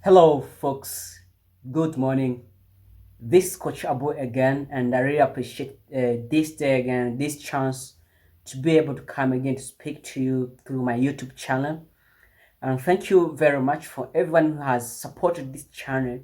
Hello, folks. Good morning. This is Coach Abu again, and I really appreciate this day again, this chance to be able to come again to speak to you through my YouTube channel. And thank you very much for everyone who has supported this channel,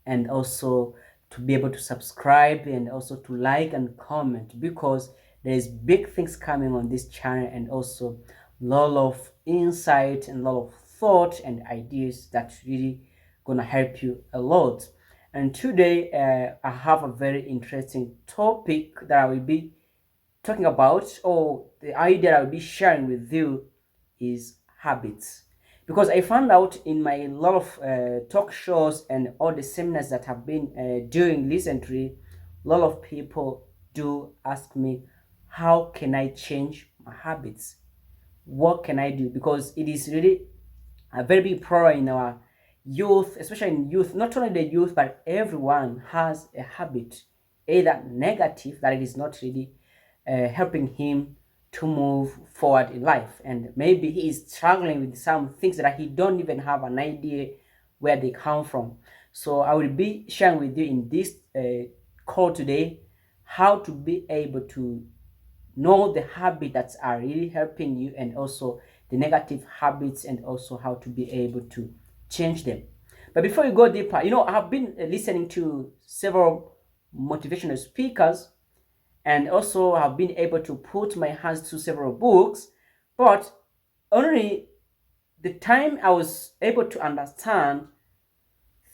and also to be able to subscribe and also to like and comment, because there's big things coming on this channel, and also a lot of insight and a lot of thought and ideas that really gonna help you a lot. And today I have a very interesting topic that I will be talking about, or the idea I will be sharing with you is habits. Because I found out in my lot of talk shows and all the seminars that I've been doing recently, a lot of people do ask me, how can I change my habits? What can I do? Because it is really a very big problem in our youth, especially in youth. Not only the youth, but everyone has a habit, either negative, that it is not really helping him to move forward in life, and maybe he is struggling with some things that he don't even have an idea where they come from. So I will be sharing with you in this call today how to be able to know the habits that are really helping you, and also the negative habits, and also how to be able to change them. But before you go deeper, I've been listening to several motivational speakers, and also have been able to put my hands to several books, but only the time I was able to understand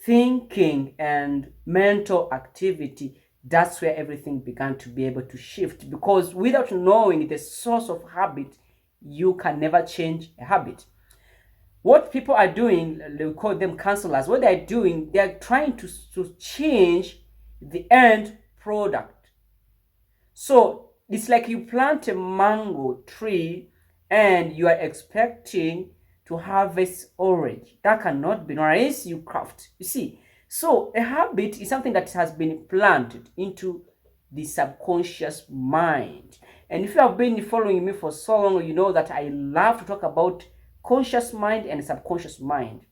thinking and mental activity, that's where everything began to be able to shift. Because without knowing the source of habit, you can never change a habit. What people are doing, we call them counselors, what they're doing, they're trying to change the end product. So it's like you plant a mango tree and you are expecting to harvest orange. That cannot be, unless you craft. You see, so a habit is something that has been planted into the subconscious mind. And if you have been following me for so long, you know that I love to talk about conscious mind and subconscious mind.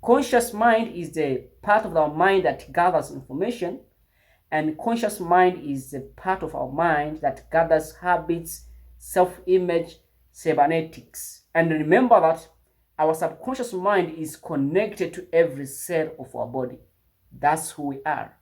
Conscious mind is the part of our mind that gathers information, and conscious mind is the part of our mind that gathers habits, self-image, cybernetics. And remember that our subconscious mind is connected to every cell of our body. That's who we are.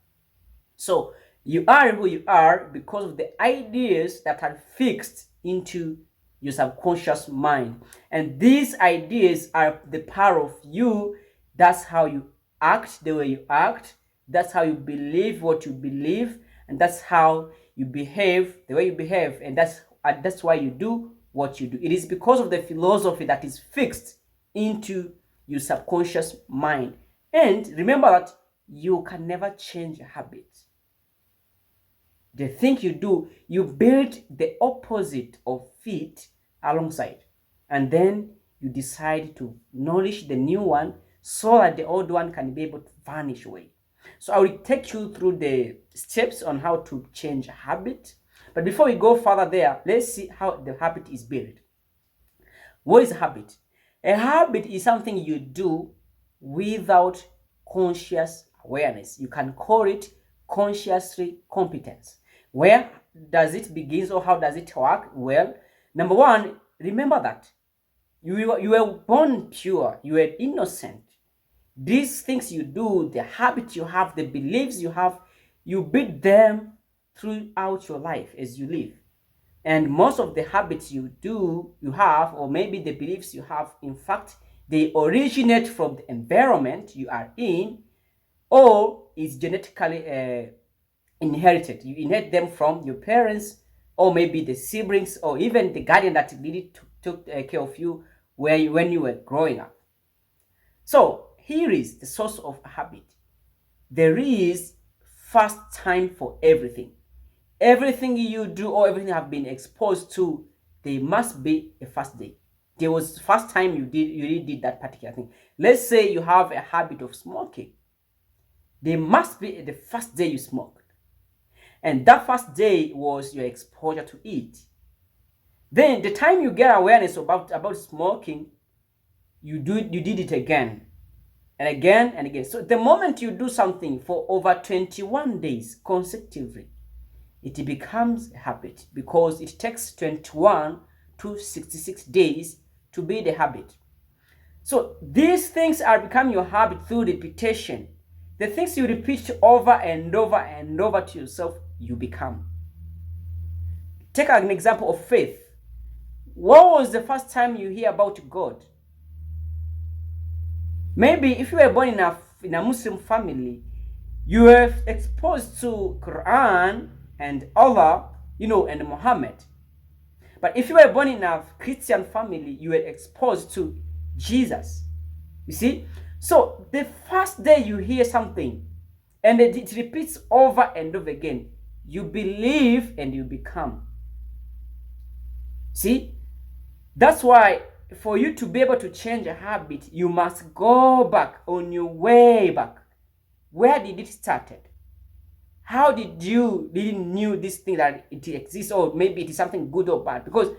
So you are who you are because of the ideas that are fixed into your subconscious mind. And these ideas are the power of you. That's how you act the way you act. That's how you believe what you believe. And that's how you behave the way you behave. And that's why you do what you do. It is because of the philosophy that is fixed into your subconscious mind. And remember that you can never change a habit. The thing you do, you build the opposite of it alongside, and then you decide to nourish the new one so that the old one can be able to vanish away. So I will take you through the steps on how to change a habit. But before we go further there, let's see how the habit is built. What is a habit? A habit is something you do without conscious awareness. You can call it consciously competence. Where does it begin, or how does it work? Well, number one, remember that you were born pure, you were innocent. These things you do, the habits you have, the beliefs you have, you build them throughout your life as you live. And most of the habits you have, or maybe the beliefs you have, in fact, they originate from the environment you are in, or is genetically inherited. You inherit them from your parents, or maybe the siblings, or even the guardian that really took care of you when you were growing up. So here is the source of a habit. There is first time for everything. Everything you do, or everything you have been exposed to, there must be a first day. There was the first time you really did that particular thing. Let's say you have a habit of smoking. There must be the first day you smoked. And that first day was your exposure to it. Then the time you get awareness about smoking, you did it again. and again and again. So the moment you do something for over 21 days consecutively, it becomes a habit, because it takes 21 to 66 days to be the habit. So these things are becoming your habit through repetition. The things you repeat over and over and over to yourself, you become. Take an example of faith. What was the first time you hear about God? Maybe if you were born in a Muslim family, you were exposed to Quran and Allah, and Muhammad. But if you were born in a Christian family, you were exposed to Jesus. You see? So the first day you hear something and it repeats over and over again, you believe and you become. See? That's why for you to be able to change a habit, you must go back on your way back. Where did it started? How did you didn't knew this thing that it exists, or maybe it is something good or bad? Because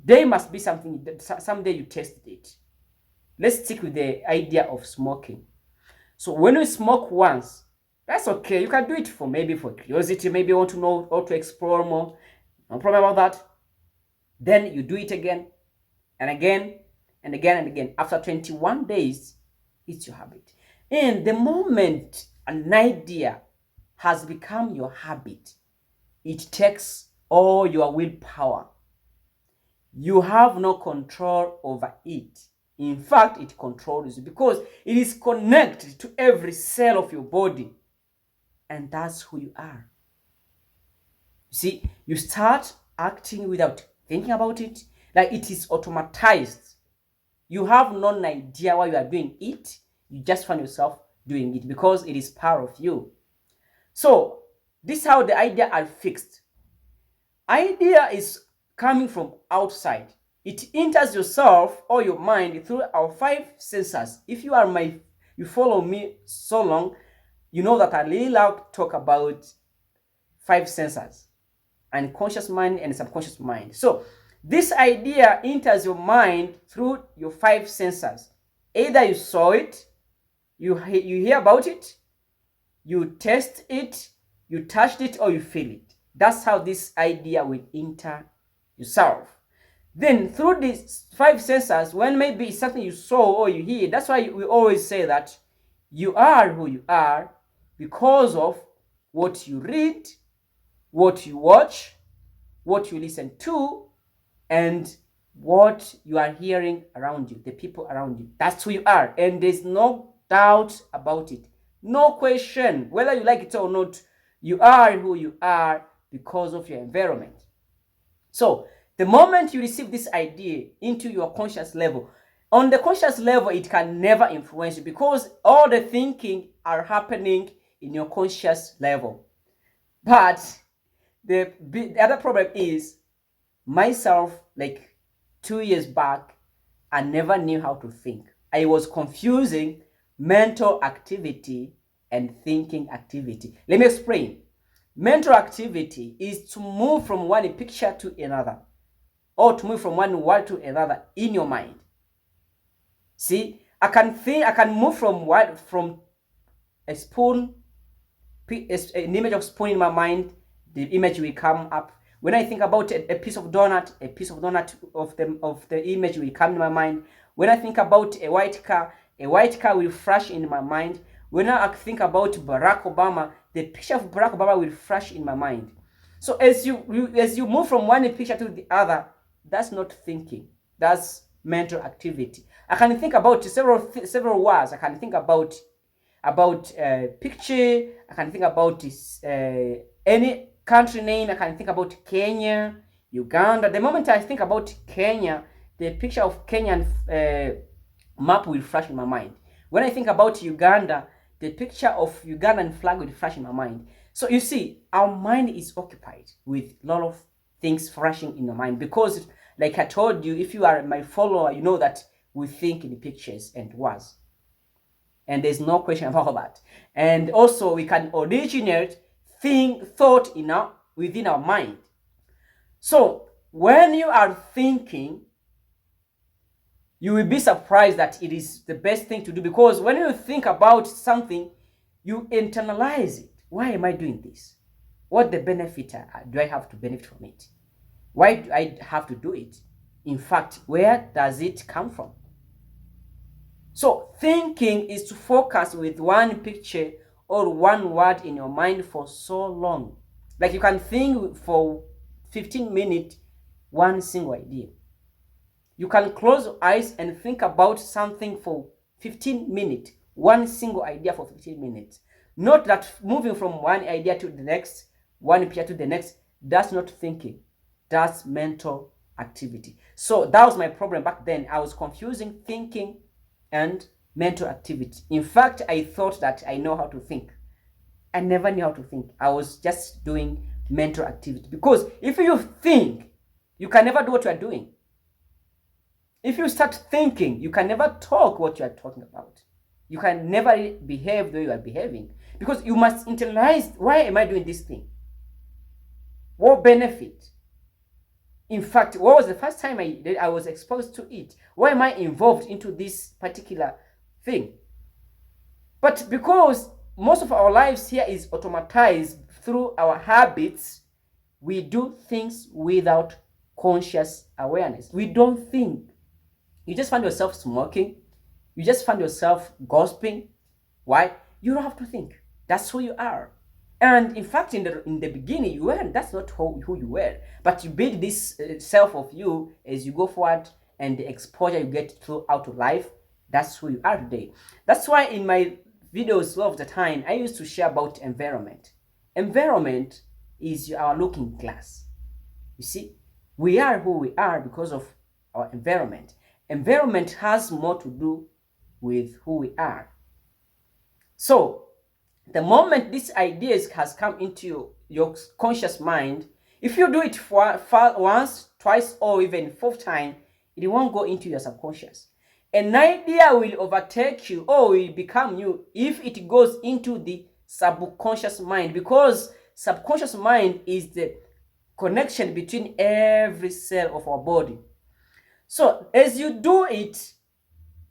there must be something that someday you tested it. Let's stick with the idea of smoking. So when you smoke once, that's okay. You can do it for curiosity, maybe you want to know or to explore more. No problem about that. Then you do it again and again and again and again. After 21 days, it's your habit. And the moment an idea has become your habit, it takes all your willpower. You have no control over it. In fact, it controls you, because it is connected to every cell of your body. And that's who you are. See, you start acting without thinking about it, like it is automatized. You have no idea why you are doing it. You just find yourself doing it because it is part of you. So this is how the idea are fixed. Idea is coming from outside. It enters yourself or your mind through our 5 senses. If you follow me so long, you know that I really love to talk about 5 senses: unconscious mind and subconscious mind. So this idea enters your mind through your 5 senses. Either you saw it, you hear about it, you taste it, you touched it, or you feel it. That's how this idea will enter yourself. Then through these 5 senses, when maybe it's something you saw or you hear, that's why we always say that you are who you are because of what you read, what you watch, what you listen to, and what you are hearing around you, the people around you. That's who you are, and there's no doubt about it. No question, whether you like it or not, you are who you are because of your environment. So the moment you receive this idea into your conscious level, on the conscious level, it can never influence you, because all the thinking are happening in your conscious level. But the other problem is, myself, like 2 years back, I never knew how to think. I was confusing mental activity and thinking activity. Let me explain. Mental activity is to move from one picture to another, or to move from one word to another in your mind. See, I can move from a spoon, an image of spoon in my mind, the image will come up. When I think about a piece of donut of the image will come in my mind. When I think about a white car will flash in my mind. When I think about Barack Obama, the picture of Barack Obama will flash in my mind. So as you move from one picture to the other, that's not thinking. That's mental activity. I can think about several words. I can think about picture. I can think about any country name. I can think about Kenya, Uganda. The moment I think about Kenya, the picture of Kenyan map will flash in my mind. When I think about Uganda, the picture of Ugandan flag will flash in my mind. So you see, our mind is occupied with a lot of things flashing in the mind, because like I told you, if you are my follower, you know that we think in pictures and words. And there's no question about that. And also we can originate thought within our mind. So when you are thinking, you will be surprised that it is the best thing to do, because when you think about something, you internalize it. Why am I doing this? What the benefit do I have to benefit from it? Why do I have to do it? In fact, where does it come from? So thinking is to focus with one picture or one word in your mind for so long. Like you can think for 15 minutes, one single idea. You can close your eyes and think about something for 15 minutes, one single idea for 15 minutes. Not that moving from one idea to the next, one picture to the next, that's not thinking. That's mental activity. So that was my problem back then. I was confusing thinking and mental activity. In fact, I thought that I know how to think. I never knew how to think. I was just doing mental activity. Because if you think, you can never do what you are doing. If you start thinking, you can never talk what you are talking about. You can never behave the way you are behaving. Because you must internalize, why am I doing this thing? What benefit? In fact, what was the first time I was exposed to it? Why am I involved into this particular thing? But because most of our lives here is automatized through our habits, we do things without conscious awareness. We don't think. You just find yourself smoking. You just find yourself gossiping. Why? You don't have to think. That's who you are. And in fact, in the beginning, you weren't. That's not who you were. But you build this self of you as you go forward, and the exposure you get throughout life, that's who you are today. That's why in my videos a lot of the time, I used to share about environment. Environment is our looking glass. You see, we are who we are because of our environment. Environment has more to do with who we are. So, the moment this idea has come into your conscious mind, if you do it once, twice, or even fourth time, it won't go into your subconscious. An idea will overtake you or will become you if it goes into the subconscious mind, because subconscious mind is the connection between every cell of our body. So as you do it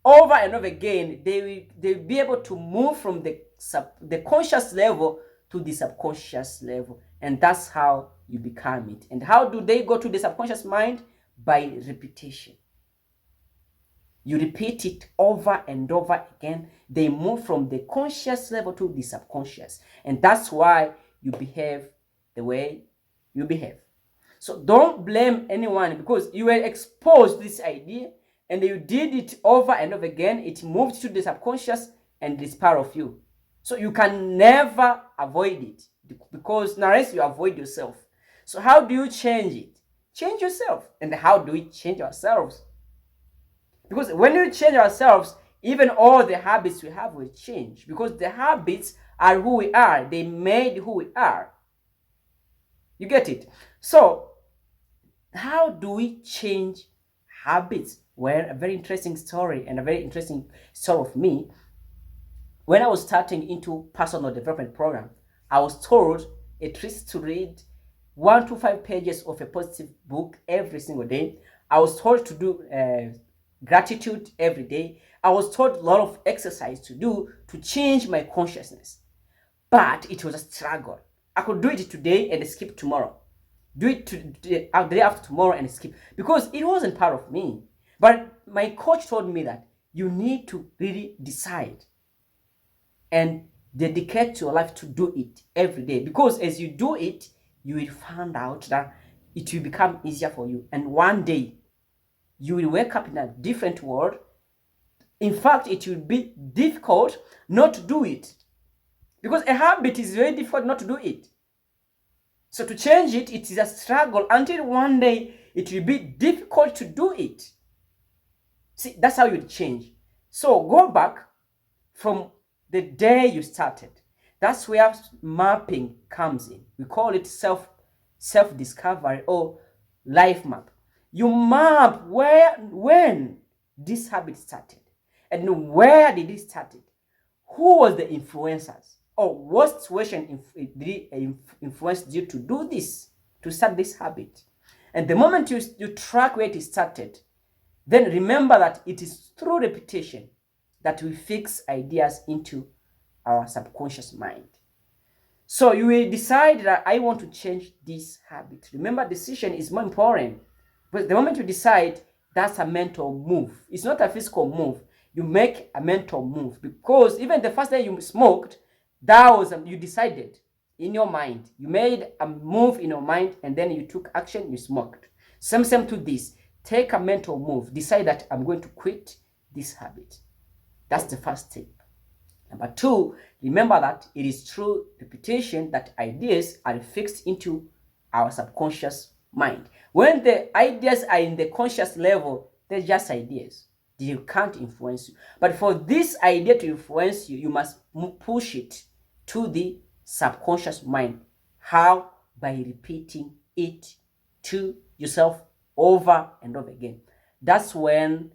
over and over again, they'll be able to move from the conscious level to the subconscious level, and that's how you become it. And how do they go to the subconscious mind? By repetition. You repeat it over and over again, they move from the conscious level to the subconscious, and that's why you behave the way you behave. So don't blame anyone, because you were exposed to this idea and you did it over and over again. It moved to the subconscious and it's part of you. So you can never avoid it, because unless you avoid yourself. So how do you change it? Change yourself. And how do we change ourselves? Because when you change ourselves, even all the habits we have will change, because the habits are who we are. They made who we are. You get it? So how do we change habits? Well, a very interesting story, and a very interesting story of me. When I was starting into personal development program, I was told at least to read 1 to 5 pages of a positive book every single day. I was told to do gratitude every day. I was told a lot of exercise to do to change my consciousness. But it was a struggle. I could do it today and skip tomorrow. Do it the day after tomorrow and skip, because it wasn't part of me. But my coach told me that you need to really decide and dedicate your life to do it every day, because as you do it, you will find out that it will become easier for you, and one day you will wake up in a different world. In fact, it will be difficult not to do it, because a habit is very difficult not to do it. So to change it, it is a struggle until one day it will be difficult to do it. See, that's how you change. So go back from the day you started. That's where mapping comes in. We call it self-discovery or life map. You map when this habit started, and where did it start? Who was the influencers? Or what situation influenced you to do this, to start this habit? And the moment you track where it started, Then remember that it is through repetition that we fix ideas into our subconscious mind. So you will decide that I want to change this habit. Remember, decision is more important. But the moment you decide, that's a mental move. It's not a physical move. You make a mental move, because even the first day you smoked, that was you decided in your mind. You made a move in your mind, and then you took action. You smoked. Same to this. Take a mental move. Decide that I'm going to quit this habit. That's the first step. Number two, remember that it is through repetition that ideas are fixed into our subconscious mind. When the ideas are in the conscious level, they're just ideas. They can't influence you. But for this idea to influence you, you must push it to the subconscious mind. How? By repeating it to yourself over and over again. That's when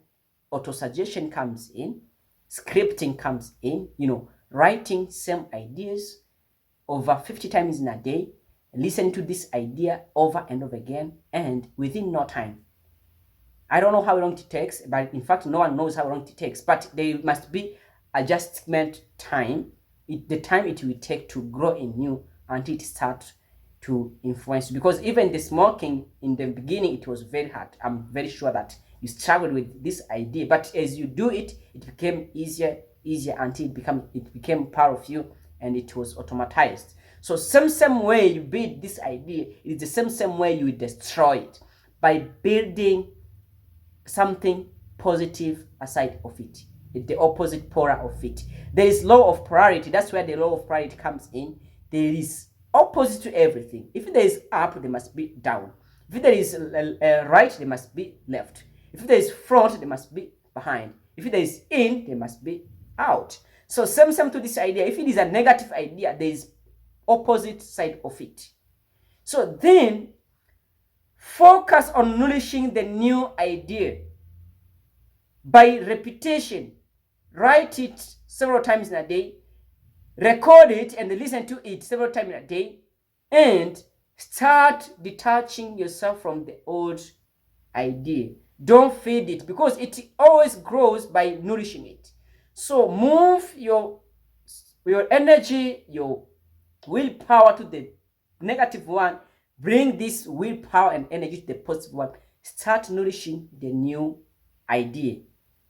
autosuggestion comes in, scripting comes in, writing same ideas over 50 times in a day, listen to this idea over and over again, and within no time. I don't know how long it takes, but in fact, no one knows how long it takes, but there must be adjustment time, the time it will take to grow in you until it starts to influence you. Because even the smoking in the beginning, it was very hard. I'm very sure that you struggled with this idea, but as you do it, it became easier until it became part of you, and it was automatized. So same way you build this idea, it is the same way you destroy it, by building something positive aside of it, the opposite polar of it. There is law of polarity. That's where the law of polarity comes in. There is opposite to everything. If there is up, there must be down. If there is right, there must be left. If there is front, there must be behind. If there is in, there must be out. So same to this idea. If it is a negative idea, there is opposite side of it. So then focus on nourishing the new idea by repetition. Write it several times in a day, record it and listen to it several times in a day, and start detaching yourself from the old idea. Don't feed it, because it always grows by nourishing it. So move your energy, your willpower to the negative one. Bring this willpower and energy to the positive one. Start nourishing the new idea,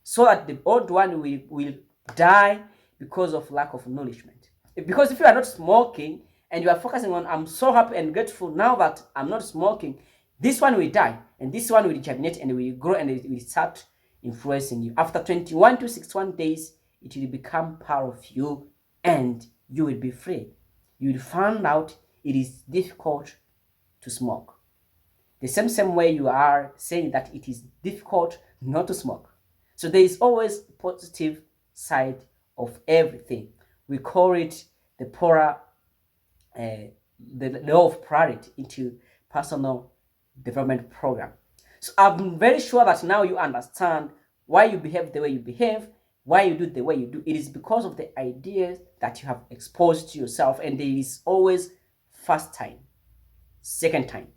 so that the old one will die because of lack of nourishment. Because if you are not smoking and you are focusing on, I'm so happy and grateful now that I'm not smoking, this one will die, and this one will germinate and will grow, and it will start influencing you. After 21 to 61 days, it will become part of you, and you will be free. You will find out it is difficult to smoke. The same way you are saying that it is difficult not to smoke. So there is always a positive side of everything. We call it the law of polarity into personal development program. So I'm very sure that now you understand why you behave the way you behave, why you do the way you do. It is because of the ideas that you have exposed to yourself, and there is always first time, second time,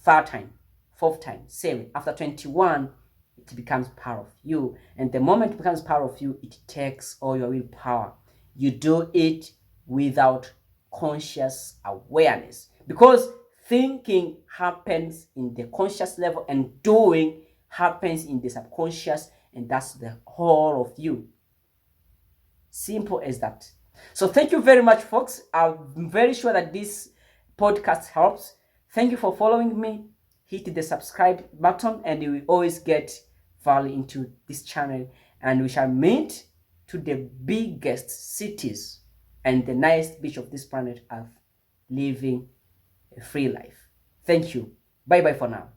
third time, fourth time, same. After 21, it becomes part of you, and the moment it becomes part of you, it takes all your willpower. You do it without conscious awareness, because thinking happens in the conscious level and doing happens in the subconscious, and that's the whole of you. Simple as that. So thank you very much, folks. I'm very sure that this podcast helps. Thank you for following me. Hit the subscribe button and you will always get value into this channel, and we shall meet to the biggest cities and the nicest beach of this planet Earth, living a free life. Thank you. Bye bye for now.